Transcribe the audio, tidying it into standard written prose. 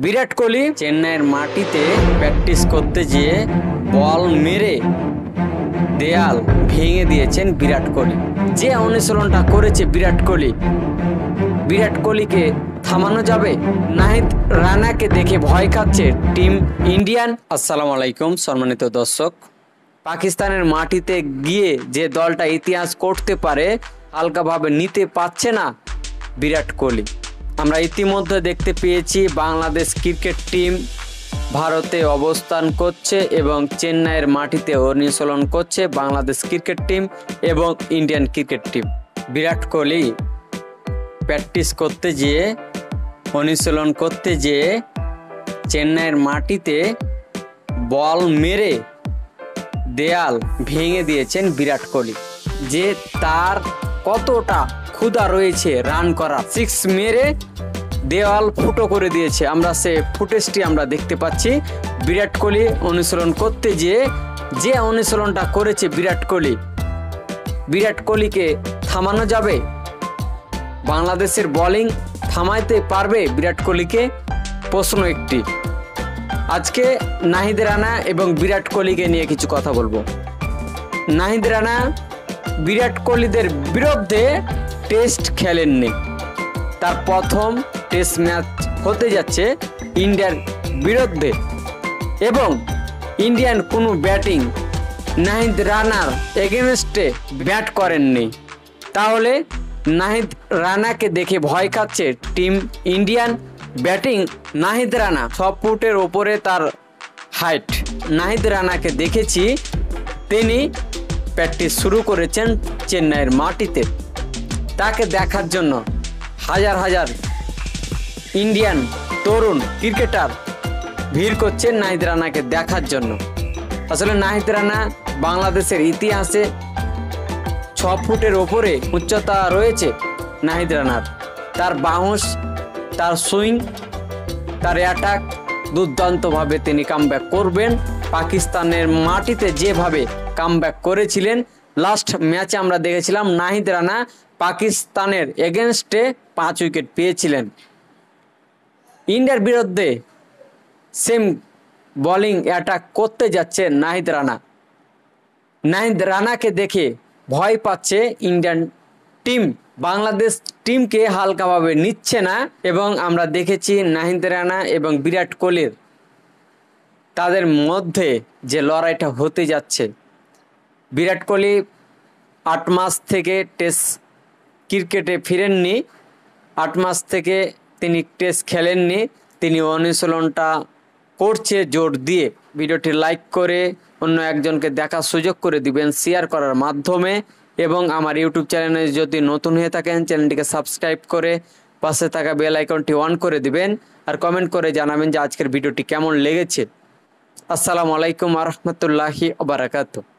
বিরাট কোহলি চেন্নাইয়ের মাটিতে প্র্যাকটিস করতে যেয়ে বল মেরে দেয়াল ভেঙে দিয়েছেন বিরাট কোহলি। যে অনুশীলনটা করেছে বিরাট কোহলিকে থামানো যাবে? নাহিদ রানাকে দেখে ভয় খাচ্ছে টিম ইন্ডিয়ান। আসসালামু আলাইকুম সম্মানিত দর্শক, পাকিস্তানের মাটিতে গিয়ে যে দলটা ইতিহাস করতে পারে হালকাভাবে নিতে পারছে না বিরাট কোহলি। আমরা ইতিমধ্যে দেখতে পেয়েছি বাংলাদেশ ক্রিকেট টিম ভারতে অবস্থান করছে এবং চেন্নাইয়ের মাটিতে অনুশীলন করছে বাংলাদেশ ক্রিকেট টিম এবং Indian cricket team. Virat Kohli practice করতে যেয়ে অনুশীলন করতে যেয়ে চেন্নাইয়ের মাটিতে বল মেরে দেয়াল ভেঙে দিয়েছেন বিরাট কোহলি। যে তার কতটা ক্ষুধা রয়েছে রান করা, সিক্স মেরে দেওয়াল ফুটো করে দিয়েছে। আমরা সে ফুটেজটি আমরা দেখতে পাচ্ছি। বিরাট কোহলি অনুশীলন করতে যেয়ে যে অনুশীলনটা করেছে বিরাট কোহলিকে থামানো যাবে? বাংলাদেশের বোলিং থামাইতে পারবে বিরাট কোহলিকে? প্রশ্ন একটি। আজকে নাহিদ রানা এবং বিরাট কোহলিকে নিয়ে কিছু কথা বলবো। নাহিদ রানা বিরাট কোহলিদের বিরুদ্ধে টেস্ট খেলেননি। তার প্রথম টেস্ট ম্যাচ হতে যাচ্ছে ইন্ডিয়ার বিরুদ্ধে এবং ইন্ডিয়ান কোনো ব্যাটিং নাহিদ রানার এগেনস্টে ব্যাট করেননি। তাহলে নাহিদ রানাকে দেখে ভয় খাচ্ছে team Indian. Batting Nahid Rana 6 ফুটের ওপরে তার হাইট। নাহিদ রানাকে দেখেছি তিনি প্র্যাকটিস শুরু করেছেন চেন্নাইয়ের মাটিতে। তাকে দেখার জন্য হাজার হাজার ইন্ডিয়ান তরুণ ক্রিকেটার ভিড় করছেন নাহিদ রানাকে দেখার জন্য। আসলে নাহিদ রানা বাংলাদেশের ইতিহাসে 6 ফুটের ওপরে উচ্চতা রয়েছে নাহিদ রানার। তার বাউন্স, তার সুইং, তার অ্যাটাক দুর্দান্তভাবে তিনি কামব্যাক করবেন। পাকিস্তানের মাটিতে যেভাবে কামব্যাক করেছিলেন, লাস্ট ম্যাচে আমরা দেখেছিলাম নাহিদ রানা পাকিস্তানের এগেনস্টে 5 উইকেট পেয়েছিলেন। ইন্ডিয়ার বিরুদ্ধে সেম বোলিং অ্যাটাক করতে যাচ্ছে নাহিদ রানা। নাহিদ রানাকে দেখে ভয় পাচ্ছে ইন্ডিয়ান টিম, বাংলাদেশ টিমকে হালকাভাবে নিচ্ছে না। এবং আমরা দেখেছি নাহিদ রানা এবং বিরাট কোহলির তাদের মধ্যে যে লড়াইটা হতে যাচ্ছে। বিরাট কোহলি 8 মাস থেকে টেস্ট ক্রিকেটে ফিরেননি। 8 মাস থেকে তিনি টেস্ট খেলেননি। তিনি অনুশীলনটা করছে জোর দিয়ে। ভিডিওটি লাইক করে অন্য একজনকে দেখার সুযোগ করে দিবেন শেয়ার করার মাধ্যমে। এবং আমার ইউটিউব চ্যানেলে যদি নতুন হয়ে থাকেন চ্যানেলটিকে সাবস্ক্রাইব করে পাশে থাকা বেল আইকনটি অন করে দিবেন। আর কমেন্ট করে জানাবেন যে আজকের ভিডিওটি কেমন লেগেছে। আসসালামু আলাইকুম ওয়া রাহমাতুল্লাহি ওয়া বারাকাতুহু।